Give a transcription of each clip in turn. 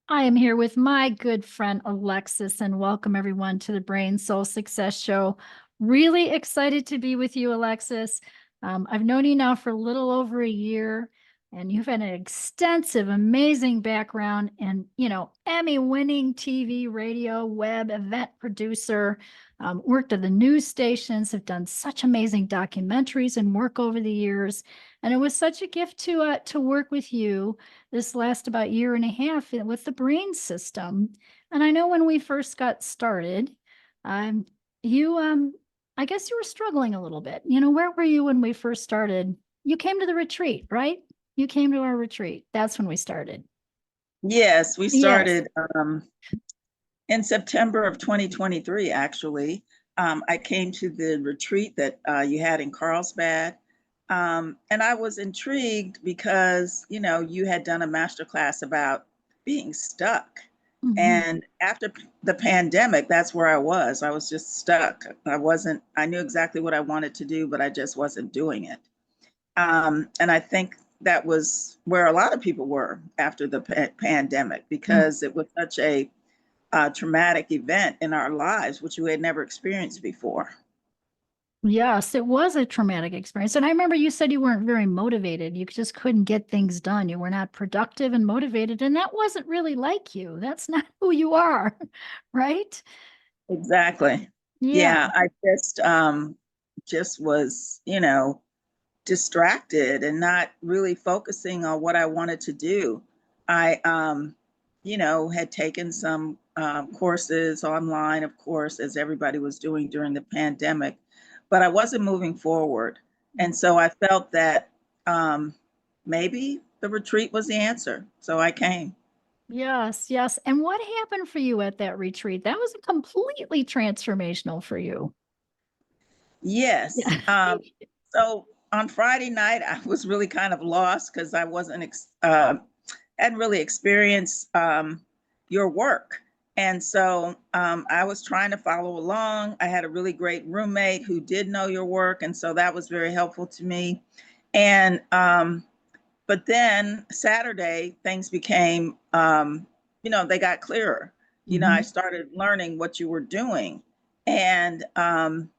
I am here with my good friend Alexis, and welcome everyone to the Brain Soul Success Show. Really excited to be with you, Alexis. I've known you now for a little over a year, and you've had an extensive, amazing background and, Emmy-winning TV, radio, web, event producer, worked at the news stations, have done such amazing documentaries and work over the years. And it was such a gift to work with you this last about year and a half with the brain system. And I know when we first got started, you I guess you were struggling a little bit. Where were you when we first started? You came to the retreat, right? You came to our retreat. That's when we started. Yes, we Yes. started in September of 2023, actually. I came to the retreat that you had in Carlsbad. And I was intrigued because, you had done a masterclass about being stuck. Mhm. And after the pandemic, that's where I was. I was just stuck. I knew exactly what I wanted to do, but I just wasn't doing it. And I think that was where a lot of people were after the pandemic Mm. because it was such a traumatic event in our lives, which we had never experienced before. Yes, it was a traumatic experience. And I remember you said you weren't very motivated. You just couldn't get things done. You were not productive and motivated. And that wasn't really like you. That's not who you are, right? Exactly. Yeah. Yeah, I just was, distracted and not really focusing on what I wanted to do. I had taken some courses online, of course, as everybody was doing during the pandemic, but I wasn't moving forward. And so I felt that maybe the retreat was the answer. So I came. Yes, yes. And what happened for you at that retreat? That was completely transformational for you. Yes. Yeah. So on Friday night, I was really kind of lost because I wasn't hadn't really experienced your work. And so I was trying to follow along. I had a really great roommate who did know your work. And so that was very helpful to me. And, but then Saturday, things became, they got clearer. I Mhm. started learning what you were doing. And, um,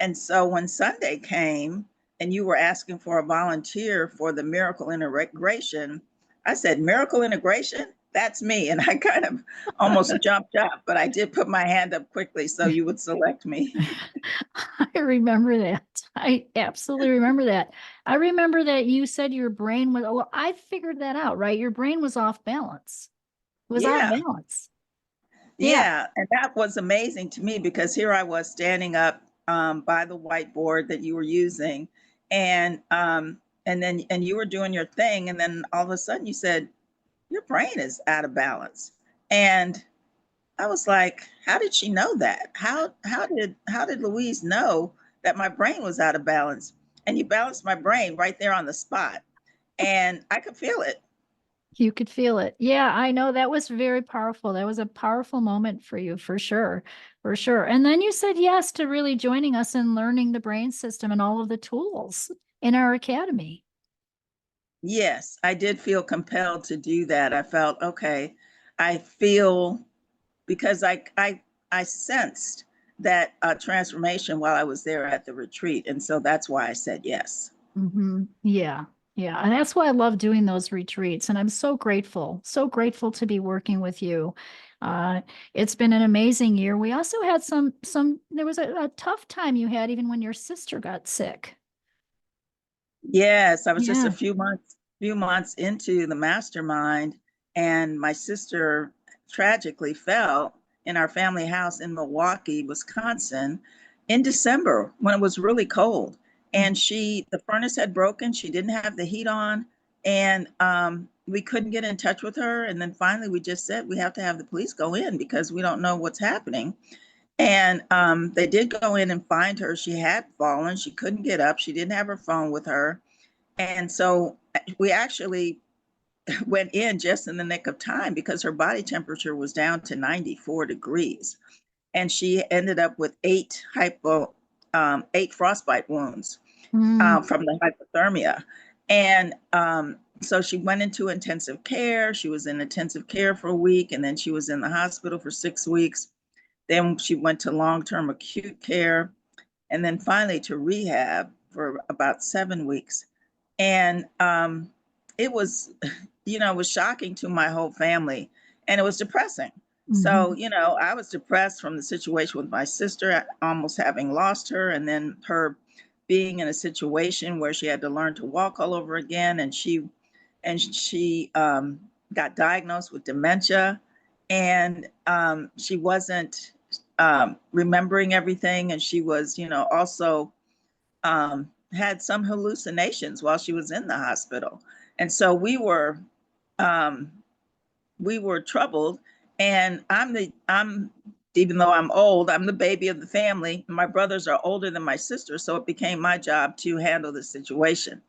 and so when Sunday came and you were asking for a volunteer for the miracle integration, I said, miracle integration? That's me. And I kind of almost jumped up, but I did put my hand up quickly so you would select me. I remember that. I absolutely remember that. I remember that you said your brain was, well, I figured that out, right? Your brain was off balance. It was off Yeah. balance. Yeah. Yeah, and that was amazing to me because here I was standing up by the whiteboard that you were using, and you were doing your thing, and then all of a sudden you said your brain is out of balance, and I was like, how did she know that? How did Louise know that my brain was out of balance? And you balanced my brain right there on the spot, and I could feel it. You could feel it. Yeah, I know that was very powerful. That was a powerful moment for you, for sure. For sure. And then you said yes to really joining us and learning the brain system and all of the tools in our academy. Yes, I did feel compelled to do that. I felt, okay, I feel because I sensed that transformation while I was there at the retreat, and so that's why I said yes. Yeah. Yeah. And that's why I love doing those retreats. And I'm so grateful to be working with you. Uh, it's been an amazing year. We also had there was a tough time you had even when your sister got sick. Yes, I was just a Yeah. few months into the mastermind, and my sister tragically fell in our family house in Milwaukee, Wisconsin, in December when it was really cold. And the furnace had broken. She didn't have the heat on, and we couldn't get in touch with her. And then finally, we just said we have to have the police go in because we don't know what's happening. And they did go in and find her. She had fallen. She couldn't get up. She didn't have her phone with her, and so we actually went in just in the nick of time because her body temperature was down to 94 degrees. And she ended up with eight frostbite wounds Mm. from the hypothermia. And so she went into intensive care. She was in intensive care for a week, and then she was in the hospital for 6 weeks. Then she went to long-term acute care, and then finally to rehab for about 7 weeks. And it was, it was shocking to my whole family, and it was depressing. So, Mhm. I was depressed from the situation with my sister, almost having lost her, and then her being in a situation where she had to learn to walk all over again, and she got diagnosed with dementia, and she wasn't remembering everything, and she was, also had some hallucinations while she was in the hospital. And so um, we were troubled. And I'm even though I'm old, I'm the baby of the family. My brothers are older than my sister, so it became my job to handle the situation.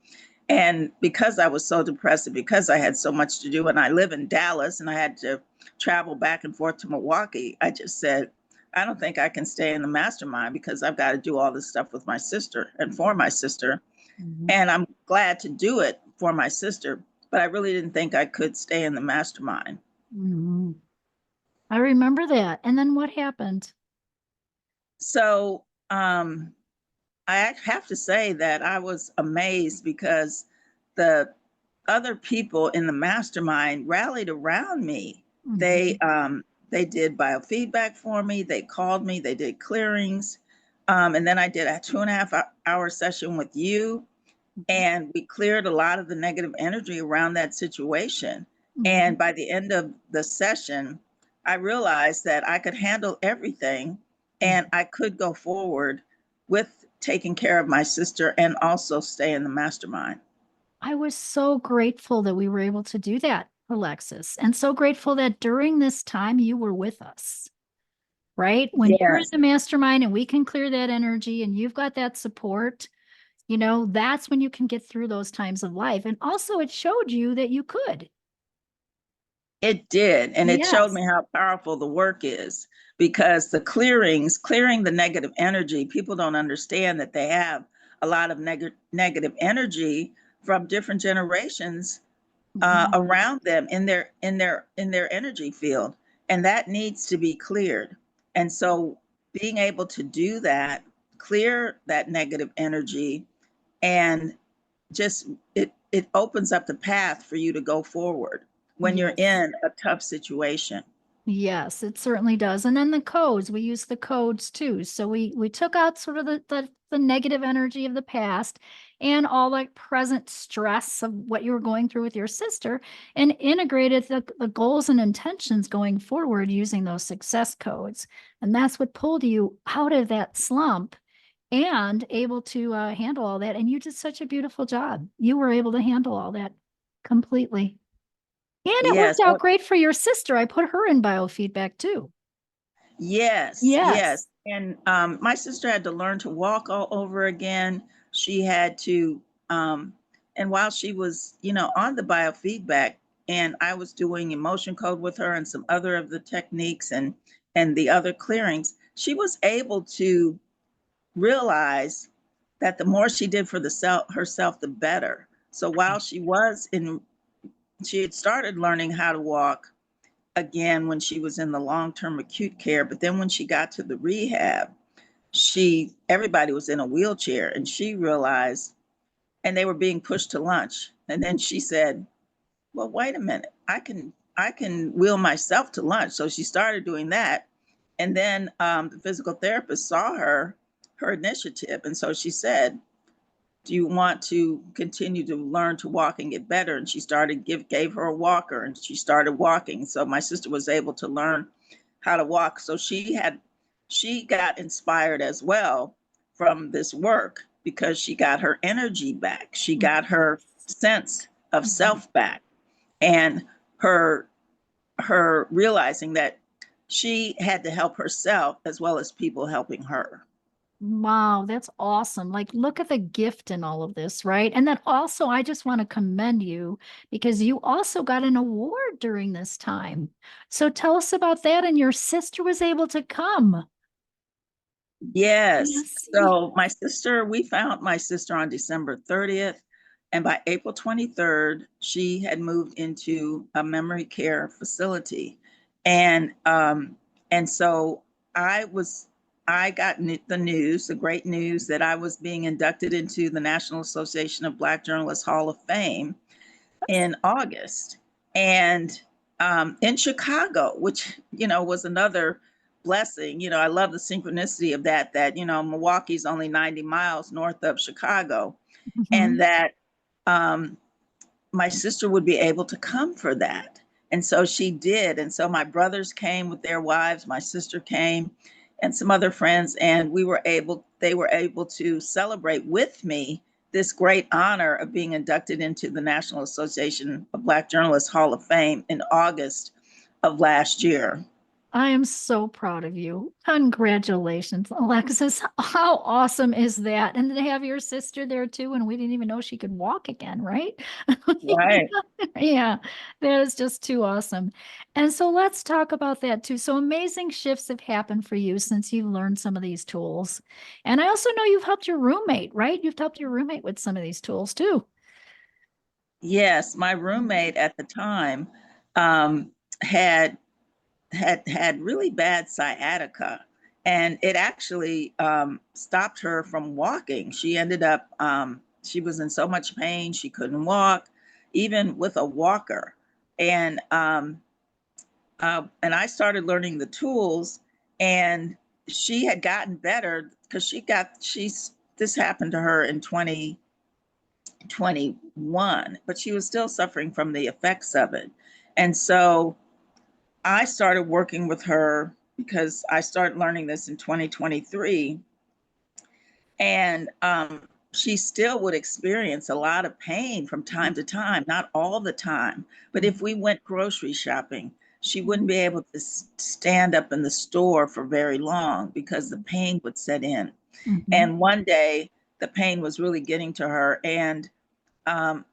And because I was so depressed and because I had so much to do, and I live in Dallas and I had to travel back and forth to Milwaukee, I just said, I don't think I can stay in the mastermind because I've got to do all this stuff with my sister and for my sister. Mhm. And I'm glad to do it for my sister, but I really didn't think I could stay in the mastermind. Mhm. I remember that. And then what happened? So I have to say that I was amazed because the other people in the mastermind rallied around me. They Mhm. they did biofeedback for me. They called me. They did clearings, and then I did a 2.5 hour session with you, Mhm. and we cleared a lot of the negative energy around that situation. And Mhm. by the end of the session, I realized that I could handle everything, and Mhm. I could go forward with taking care of my sister and also stay in the mastermind. I was so grateful that we were able to do that, Alexis, and so grateful that during this time you were with us, right? When you're in Yes, the mastermind and we can clear that energy and you've got that support, that's when you can get through those times of life. And also, it showed you that you could. it did. And it showed Yes. me how powerful the work is because clearing the negative energy, people don't understand that they have a lot of negative energy from different generations Mhm. around them in their energy field, and that needs to be cleared. And so being able to do that, clear that negative energy, and just it opens up the path for you to go forward when you're Yes. in a tough situation. Yes, it certainly does. And then the codes, we use the codes too. So we took out sort of the negative energy of the past and all the present stress of what you were going through with your sister and integrated the goals and intentions going forward using those success codes. And that's what pulled you out of that slump and able to handle all that. And you did such a beautiful job. You were able to handle all that completely. And it Yes, worked out well, great for your sister. I put her in biofeedback too. yes, Yes. yes. And my sister had to learn to walk all over again. She had to, and while she was, on the biofeedback, and I was doing emotion code with her and some other of the techniques and the other clearings, she was able to realize that the more she did for the herself, the better. So while she had started learning how to walk again when she was in the long-term acute care, but then when she got to the rehab, everybody was in a wheelchair, and she realized, and they were being pushed to lunch. And then she said, well, wait a minute, I can wheel myself to lunch. So she started doing that. And then the physical therapist saw her initiative. And so she said, do you want to continue to learn to walk and get better? And she gave her a walker, and she started walking. So my sister was able to learn how to walk. So she got inspired as well from this work because she got her energy back. She got her sense of Mhm. self back, and her her realizing that she had to help herself as well as people helping her. Wow, that's awesome. Like, look at the gift in all of this, right? And then also, I just want to commend you because you also got an award during this time. So tell us about that. And your sister was able to come. Yes. Yes. So we found my sister on December 30th. And by April 23rd, she had moved into a memory care facility. And so I was I got the news, the great news that I was being inducted into the National Association of Black Journalists Hall of Fame in August. And in Chicago, which, was another blessing. I love the synchronicity of that, Milwaukee's only 90 miles north of Chicago, and Mhm. that um, my sister would be able to come for that. And so she did. And so my brothers came with their wives, my sister came, and some other friends, and they were able to celebrate with me this great honor of being inducted into the National Association of Black Journalists Hall of Fame in August of last year. I am so proud of you. Congratulations, Alexis. How awesome is that? And to have your sister there too, and we didn't even know she could walk again, right? Right. Yeah, that is just too awesome. And so let's talk about that too. So amazing shifts have happened for you since you've learned some of these tools. And I also know you've helped your roommate, right? You've helped your roommate with some of these tools too. Yes, my roommate at the time um, had had really bad sciatica, and it actually stopped her from walking. She ended up she was in so much pain she couldn't walk, even with a walker. And I started learning the tools, and she had gotten better because she's this happened to her in 2021, but she was still suffering from the effects of it. And so I started working with her because I started learning this in 2023. And she still would experience a lot of pain from time to time, not all the time. But if we went grocery shopping, she wouldn't be able to stand up in the store for very long because the pain would set in. Mhm. And one day, the pain was really getting to her. And um,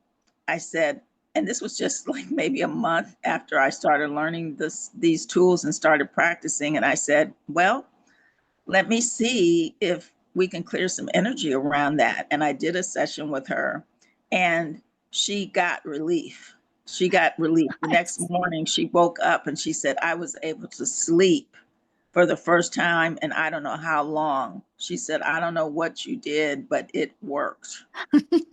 I said, and this was just like maybe a month after I started learning these tools and started practicing. And I said, well, let me see if we can clear some energy around that. And I did a session with her, and she got relief. She got relief. The next Nice. morning, she woke up and she said, I was able to sleep for the first time and I don't know how long. She said, I don't know what you did, but it worked.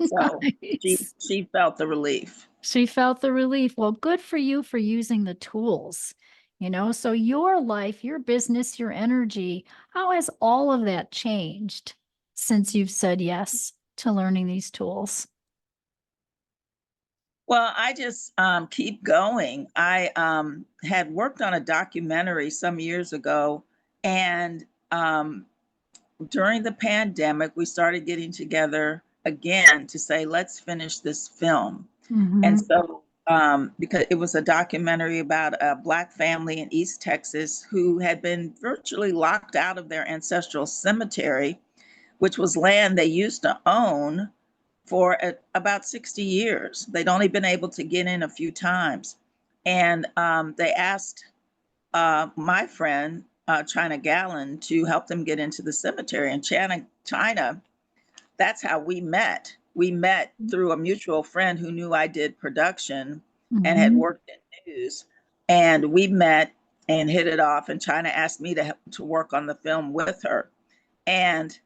So Nice. she felt the relief. She felt the relief. Well, good for you for using the tools. So your life, your business, your energy, how has all of that changed since you've said yes to learning these tools? Well, I just keep going. I had worked on a documentary some years ago, and during the pandemic, we started getting together again to say, let's finish this film. And Hmm. so, because it was a documentary about a Black family in East Texas who had been virtually locked out of their ancestral cemetery, which was land they used to own for about 60 years. They'd only been able to get in a few times. And they asked my friend, China Gallon, to help them get into the cemetery. And China, that's how we met. We met through a mutual friend who knew I did production and had Hmm. worked in news. And we met and hit it off. And China asked me to work on the film with her. And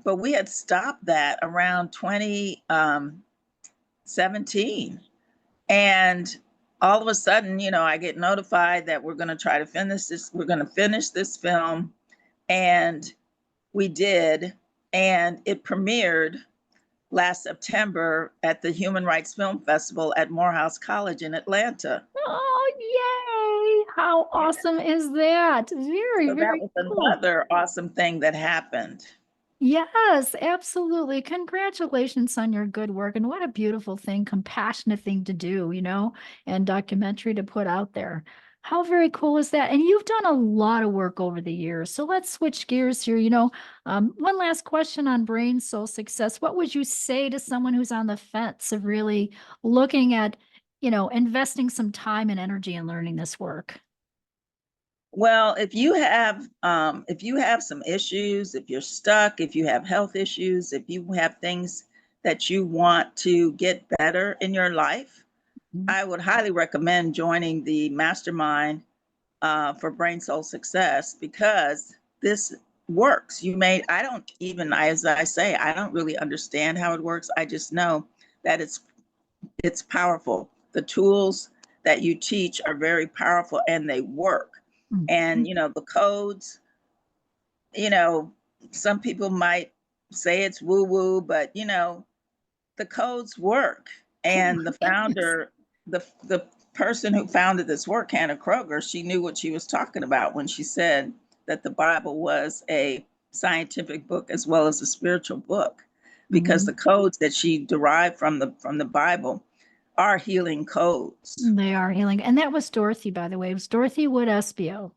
but we had stopped that around 2017. And all of a sudden, I get notified that we're going to try to finish this. We're going to finish this film. And we did. And it premiered last September at the Human Rights Film Festival at Morehouse College in Atlanta. Oh, yay. How awesome is that? Very, So that very was cool. another awesome thing that happened. Yes, absolutely. Congratulations on your good work. And what a beautiful thing, compassionate thing to do, and documentary to put out there. How very cool is that? And you've done a lot of work over the years. So let's switch gears here. One last question on brain soul success. What would you say to someone who's on the fence of really looking at, investing some time and energy in learning this work? Well, if you have some issues, if you're stuck, if you have health issues, if you have things that you want to get better in your life, I would highly recommend joining the mastermind for Brain Soul Success, because this works. I don't even, as I say, I don't really understand how it works. I just know that it's powerful. The tools that you teach are very powerful and they work. And, the codes, you know, some people might say it's woo woo, but, the codes work. And the founder, the person who founded this work, Hannah Kroger, she knew what she was talking about when she said that the Bible was a scientific book as well as a spiritual book, because the codes that she derived from the Bible are healing codes. They are healing. And that was Dorothy, by the way. It was Dorothy Wood Espio.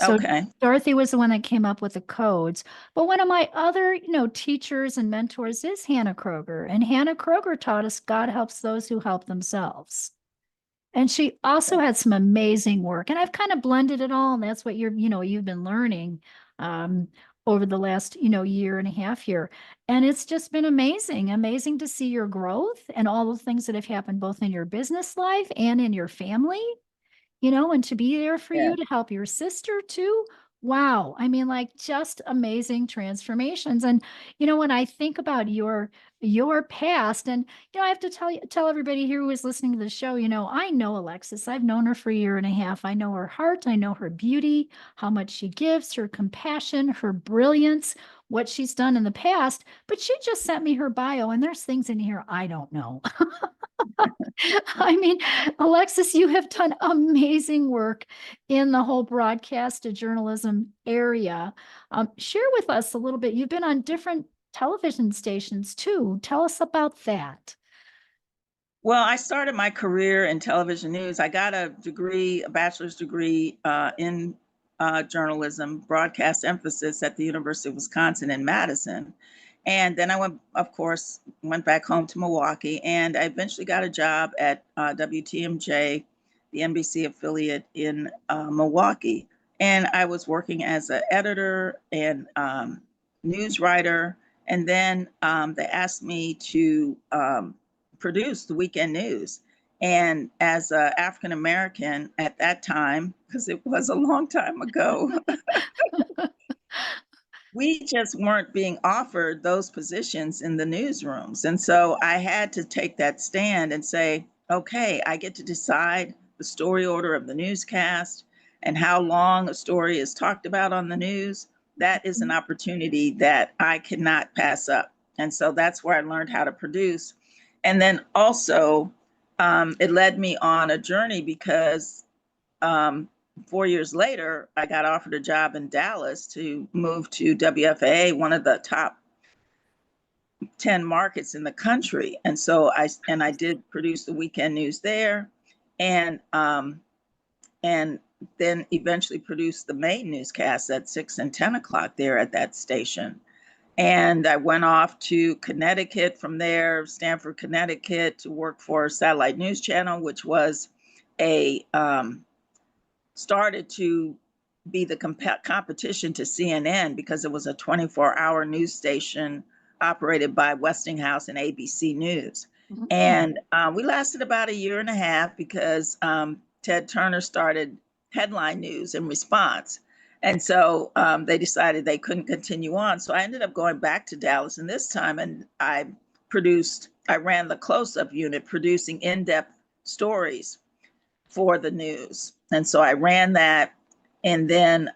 So Okay. Dorothy was the one that came up with the codes. But one of my other, teachers and mentors is Hannah Kroger. And Hannah Kroger taught us God helps those who help themselves. And she also had some amazing work. And I've kind of blended it all. And that's what you've been learning over the last, year and a half here. And it's just been amazing to see your growth and all the things that have happened both in your business life and in your family, and to be there for Yeah. you to help your sister too. Wow. I mean, like, just amazing transformations. And, when I think about your past, and, I have to tell everybody here who is listening to the show, I know Alexis. I've known her for a year and a half. I know her heart. I know her beauty, how much she gives, her compassion, her brilliance, what she's done in the past. But she just sent me her bio, and there's things in here I don't know. I mean, Alexis, you have done amazing work in the whole broadcast to journalism area. Share with us a little bit. You've been on different television stations too. Tell us about that. Well, I started my career in television news. I got a bachelor's degree in journalism, broadcast emphasis at the University of Wisconsin in Madison. And then I went back home to Milwaukee, and I eventually got a job at WTMJ, the NBC affiliate in Milwaukee. And I was working as an editor and news writer. And then they asked me to produce the weekend news. And as an African American at that time, because it was a long time ago, we just weren't being offered those positions in the newsrooms. And so I had to take that stand and say, okay, I get to decide the story order of the newscast and how long a story is talked about on the news. That is an opportunity that I cannot pass up. And so that's where I learned how to produce. And then also, it led me on a journey because 4 years later, I got offered a job in Dallas to move to WFAA, one of the top 10 markets in the country. And so I did produce the weekend news there, and then eventually produced the main newscast at 6 and 10 o'clock there at that station. And I went off to Connecticut from there, Stamford, Connecticut, to work for Satellite News Channel, which was started to be the competition to CNN, because it was a 24-hour news station operated by Westinghouse and ABC News. And we lasted about a year and a half because Ted Turner started headline news in response. And so they decided they couldn't continue on. So I ended up going back to Dallas, and this time, and I ran the close-up unit, producing in-depth stories for the news. And so I ran that. And then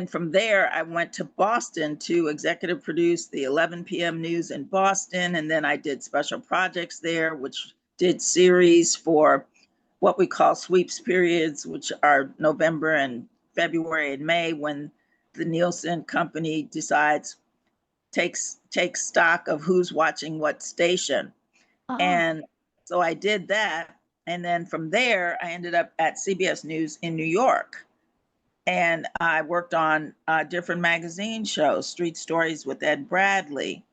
from there, I went to Boston to executive produce the 11 p.m. news in Boston. And then I did special projects there, which did series for what we call sweeps periods, which are November and February and May, when the Nielsen company takes stock of who's watching what station. And so I did that. And then from there, I ended up at CBS News in New York. And I worked on different magazine shows, Street Stories with Ed Bradley,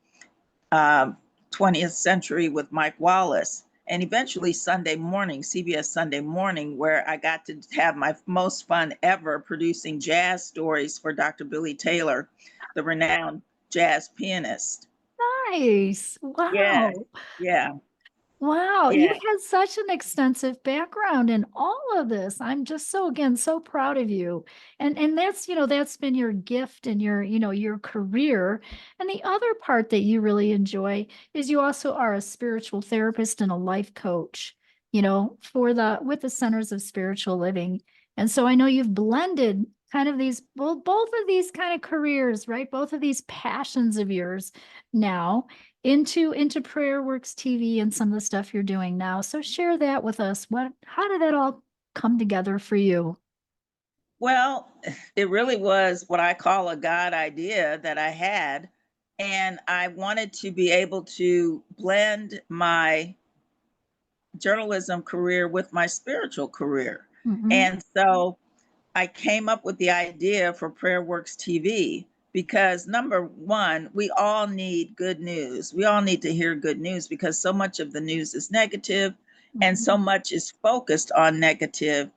20th Century with Mike Wallace, and eventually Sunday Morning, CBS Sunday Morning, where I got to have my most fun ever producing jazz stories for Dr. Billy Taylor, the renowned jazz pianist. nice. Yeah, Wow. yeah, Wow, you yeah. had such an extensive background in all of this. I'm just so again so proud of you. And that's, that's been your gift and your career. And the other part that you really enjoy is you also are a spiritual therapist and a life coach, for the with the Centers of Spiritual Living. And so I know you've blended kind of these both of these kind of careers, right? Both of these passions of yours now into Prayer Works TV and some of the stuff you're doing now. So share that with us. How did that all come together for you? Well, it really was what I call a God idea that I had. And I wanted to be able to blend my journalism career with my spiritual career. Mhm. And so I came up with the idea for Prayer Works TV because number one, we all need good news. We all need to hear good news because so much of the news is negative and so Mhm. much is focused on negative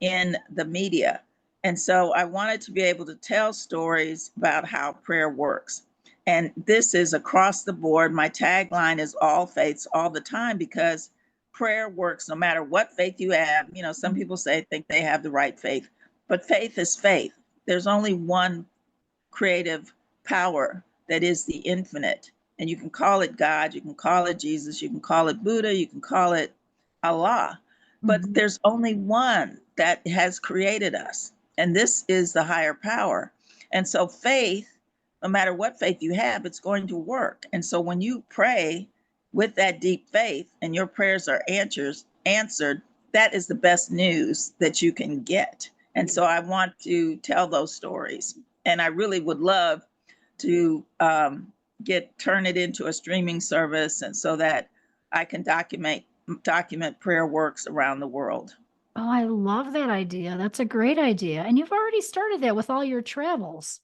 in the media. And so I wanted to be able to tell stories about how prayer works. And this is across the board. My tagline is all faiths all the time because prayer works no matter what faith you have. You know, some people think they have the right faith, but faith is faith. There's only one creative power that is the infinite. And you can call it God, you can call it Jesus, you can call it Buddha, you can call it Allah. But Mhm. there's only one that has created us. And this is the higher power. And so faith, no matter what faith you have, it's going to work. And so when you pray with that deep faith and your prayers are answered, that is the best news that you can get. And so I want to tell those stories. And I really would love to turn it into a streaming service, and so that I can document prayer works around the world. Oh, I love that idea. That's a great idea. And you've already started that with all your travels.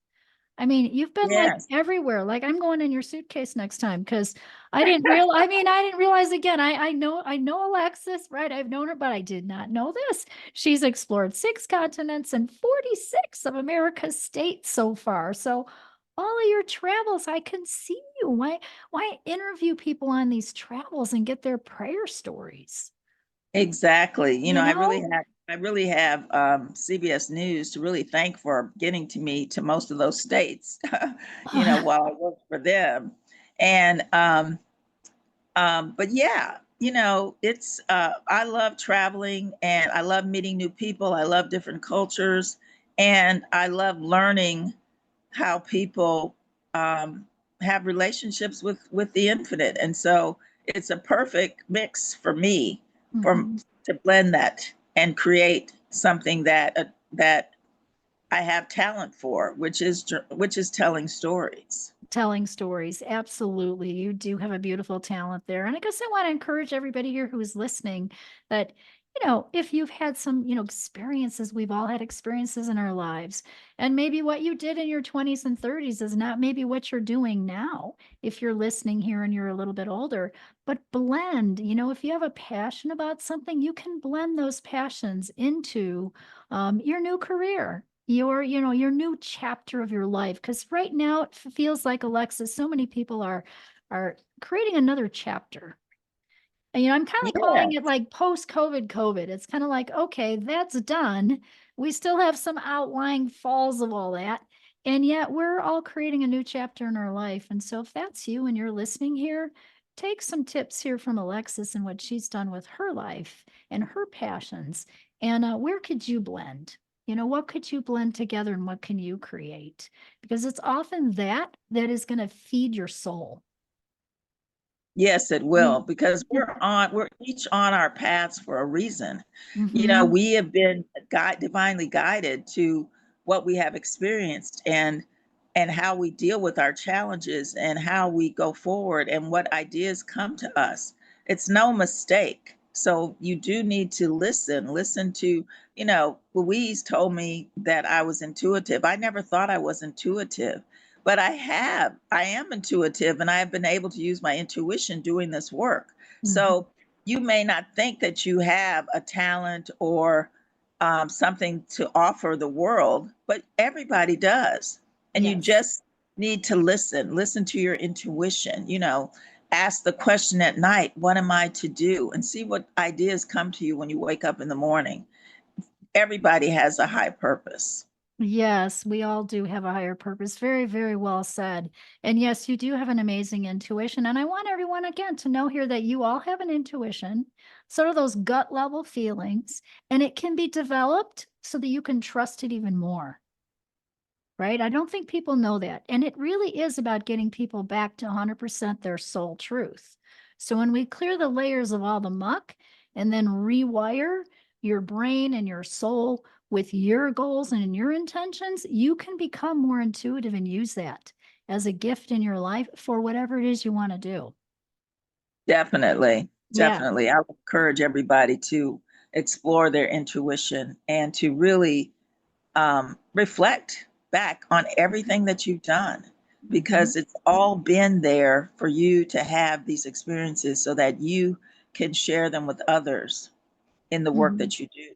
I mean, you've been like Yes, everywhere. Like I'm going in your suitcase next time because I didn't realize again. I know Alexis, right? I've known her, but I did not know this. She's explored 6 continents and 46 of America's states so far. So all of your travels, I can see you. Why interview people on these travels and get their prayer stories? exactly. You know? I really have CBS News to really thank for getting to me to most of those states, while I worked for them. And but yeah, it's I love traveling and I love meeting new people. I love different cultures and I love learning how people have relationships with the infinite. And so it's a perfect mix for me from Mhm. to blend that and create something that I have talent for, which is telling stories. Telling stories. Absolutely. You do have a beautiful talent there. And I guess I want to encourage everybody here who is listening that, if you've had some, experiences, we've all had experiences in our lives. And maybe what you did in your 20s and 30s is not maybe what you're doing now, if you're listening here and you're a little bit older. But blend, if you have a passion about something, you can blend those passions into your new career, your new chapter of your life. Because right now it feels like, Alexis, so many people are creating another chapter. And I'm kind of Yeah. calling it like post-COVID. It's kind of like, okay, that's done. We still have some outlying falls of all that. And yet we're all creating a new chapter in our life. And so if that's you and you're listening here, take some tips here from Alexis and what she's done with her life and her passions. And where could you blend? What could you blend together and what can you create? Because it's often that is going to feed your soul. Yes, it You, will, because we're each on our paths for a reason. Mhm. We have been divinely guided to what we have experienced and how we deal with our challenges and how we go forward and what ideas come to us. It's no mistake. So you do need to listen to, Louise told me that I was intuitive. I never thought I was intuitive, but I am intuitive and I have been able to use my intuition doing this work. Mhm. So you may not think that you have a talent or something to offer the world, but everybody does. And you Yes. just need to listen to your intuition, ask the question at night, what am I to do? And see what ideas come to you when you wake up in the morning. Everybody has a high purpose. Yes, we all do have a higher purpose. Very, very well said. And yes, you do have an amazing intuition. And I want everyone again to know here that you all have an intuition, sort of those gut level feelings, and it can be developed so that you can trust it even more. Right? I don't think people know that. And it really is about getting people back to 100% their soul truth. So when we clear the layers of all the muck and then rewire your brain and your soul with your goals and your intentions, you can become more intuitive and use that as a gift in your life for whatever it is you want to do. Definitely. Yeah. Definitely. I would encourage everybody to explore their intuition and to really reflect back on everything that you've done, Mhm. because it's all been there for you to have these experiences so that you can share them with others in the work Mhm. that you do.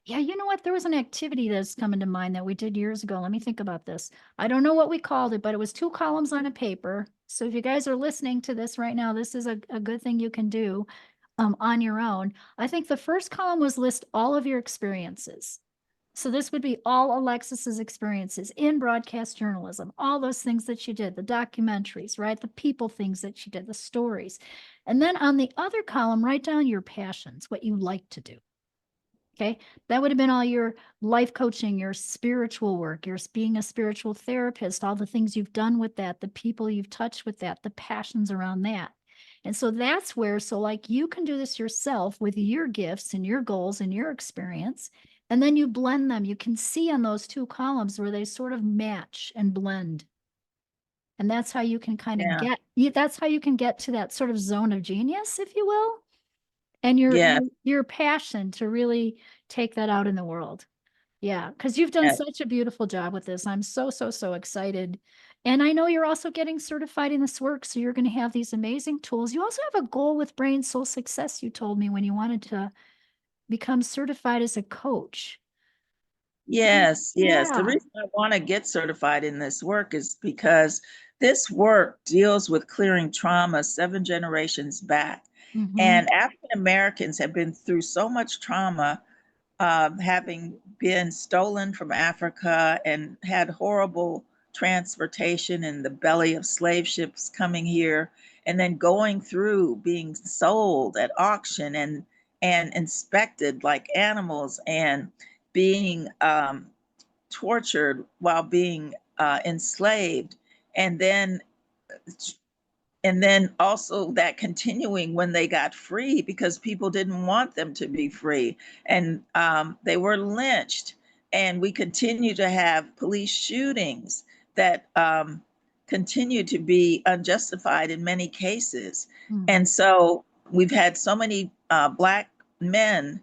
Yeah, you know what? There was an activity that's coming to mind that we did years ago. Let me think about this. I don't know what we called it, but it was 2 columns on a paper. So if you guys are listening to this right now, this is a good thing you can do on your own. I think the first column was list all of your experiences. So this would be all Alexis's experiences in broadcast journalism, all those things that she did, the documentaries, right? The people things that she did, the stories. And then on the other column, write down your passions, what you like to do. Okay. That would have been all your life coaching, your spiritual work, your being a spiritual therapist, all the things you've done with that, the people you've touched with that, the passions around that. And so that's where, so like you can do this yourself with your gifts and your goals and your experience. And then you blend them. You can see on those 2 columns where they sort of match and blend. And that's how you can kind of Yeah. that's how you can get to that sort of zone of genius, if you will, and your Yeah. your your passion to really take that out in the world. Yeah, because you've done Yeah. such a beautiful job with this. I'm so, so, so excited. And I know you're also getting certified in this work, so you're going to have these amazing tools. You also have a goal with Brain Soul Success, you told me when you wanted to become certified as a coach. Yes, yes. The Yeah. reason I want to get certified in this work is because this work deals with clearing trauma 7 generations back. Hmm. And African Americans have been through so much trauma, having been stolen from Africa and had horrible transportation in the belly of slave ships coming here, and then going through being sold at auction and inspected like animals, and being tortured while being enslaved, and then also that continuing when they got free, because people didn't want them to be free, and they were lynched, and we continue to have police shootings that continue to be unjustified in many cases. And so we've had so many Black men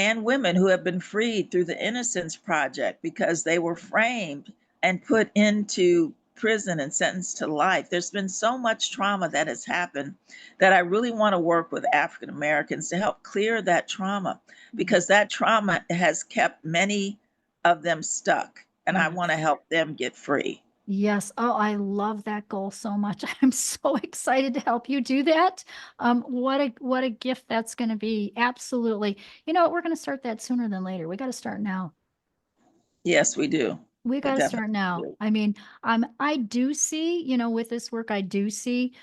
and women who have been freed through the Innocence Project because they were framed and put into prison and sentenced to life. There's been so much trauma that has happened that I really want to work with African Americans to help clear that trauma, because that trauma has kept many of them stuck, and I want to Yes. help them get free. Yes. Oh, I love that goal so much. I'm so excited to help you do that. What a gift that's going to be. Absolutely. You know what? We're going to start that sooner than later. We got to start now. Yes, we do. We We got to start definitely now. do. I mean, I do see, with this work, I do see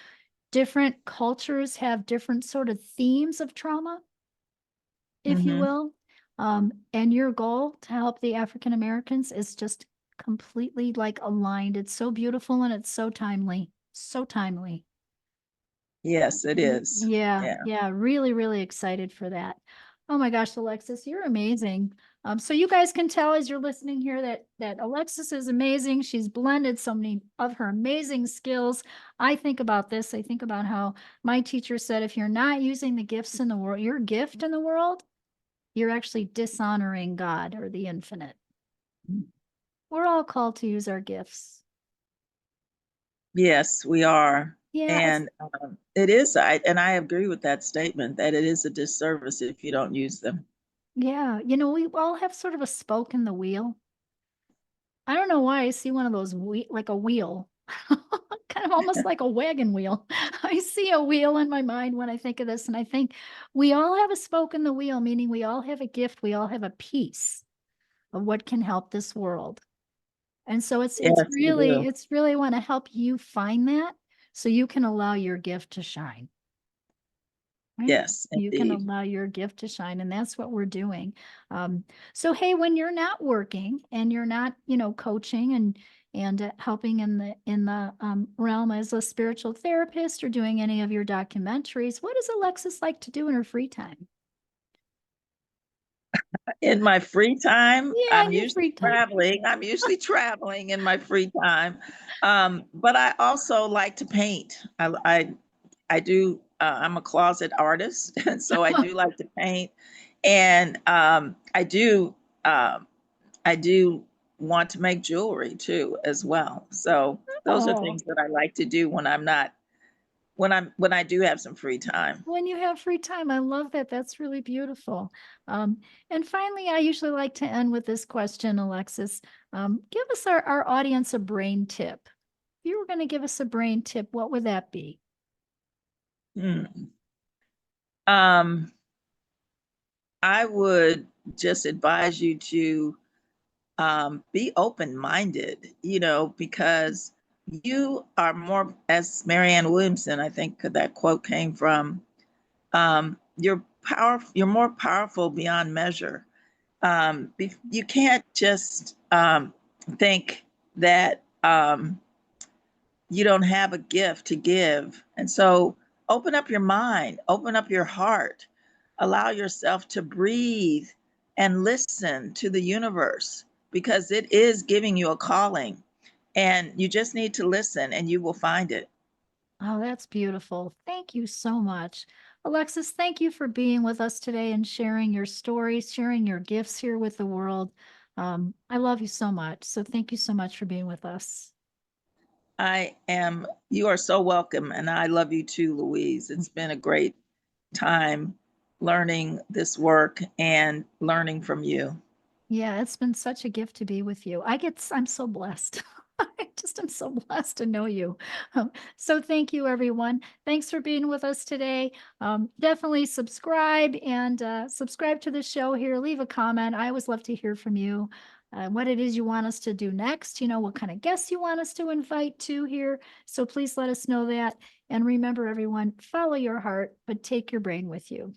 different cultures have different sort of themes of trauma, if you Hmm. will. And your goal to help the African Americans is just completely like aligned. It's so beautiful and it's so timely. So timely. Yes, it is. Yeah, Yeah. yeah, really, really excited for that. Oh my gosh, Alexis, you're amazing. So you guys can tell as you're listening here that Alexis is amazing. She's blended so many of her amazing skills. I think about this. I think about how my teacher said, if you're not using the gifts in the world, your gift in the world, you're actually dishonoring God or the infinite. We're all called to use our gifts. Yes, we are. Yeah, And it is, and I agree with that statement that it is a disservice if you don't use them. yeah. We all have sort of a spoke in the wheel. I don't know why I see one of those like a wheel. Kind of almost like a wagon wheel. I see a wheel in my mind when I think of this, and I think we all have a spoke in the wheel, meaning we all have a gift, we all have a piece of what can help this world. And so Yes, we do. it's really want to help you find that so you can allow your gift to shine. Right? Yes, You can indeed. allow your gift to shine, and that's what we're doing. So hey, when you're not working and you're not, coaching and helping in the realm as a spiritual therapist or doing any of your documentaries, what does Alexis like to do in her free time? In my free time, Yeah, I'm in your usually free time. traveling. I'm usually traveling in my free time. But I also like to paint. I do. I'm a closet artist, and so I do like to paint, and um, I do want to make jewelry too, as well. So those are Oh, things that I like to do when I'm not when I do have some free time. when you have free time, I love that. That's really beautiful. And finally, I usually like to end with this question, Alexis. Give us our audience a brain tip. If you were going to give us a brain tip, what would that be? Hmm. Um, I would just advise you to be open minded, because you are more, as Marianne Williamson, I think that quote came from, you're more powerful beyond measure. You can't just think that you don't have a gift to give. And so open up your mind, open up your heart, allow yourself to breathe and listen to the universe because it is giving you a calling. And you just need to listen and you will find it. Oh, that's beautiful. Thank you so much. Alexis, thank you for being with us today and sharing your stories, sharing your gifts here with the world. I love you so much. So thank you so much for being with us. You are so welcome. And I love you too, Louise. It's been a great time learning this work and learning from you. Yeah, it's been such a gift to be with you. I'm so blessed. I just am so blessed to know you. So thank you, everyone. Thanks for being with us today. Definitely subscribe and subscribe to the show here. Leave a comment. I always love to hear from you. What it is you want us to do next, what kind of guests you want us to invite to here. So please let us know that. And remember, everyone, follow your heart, but take your brain with you.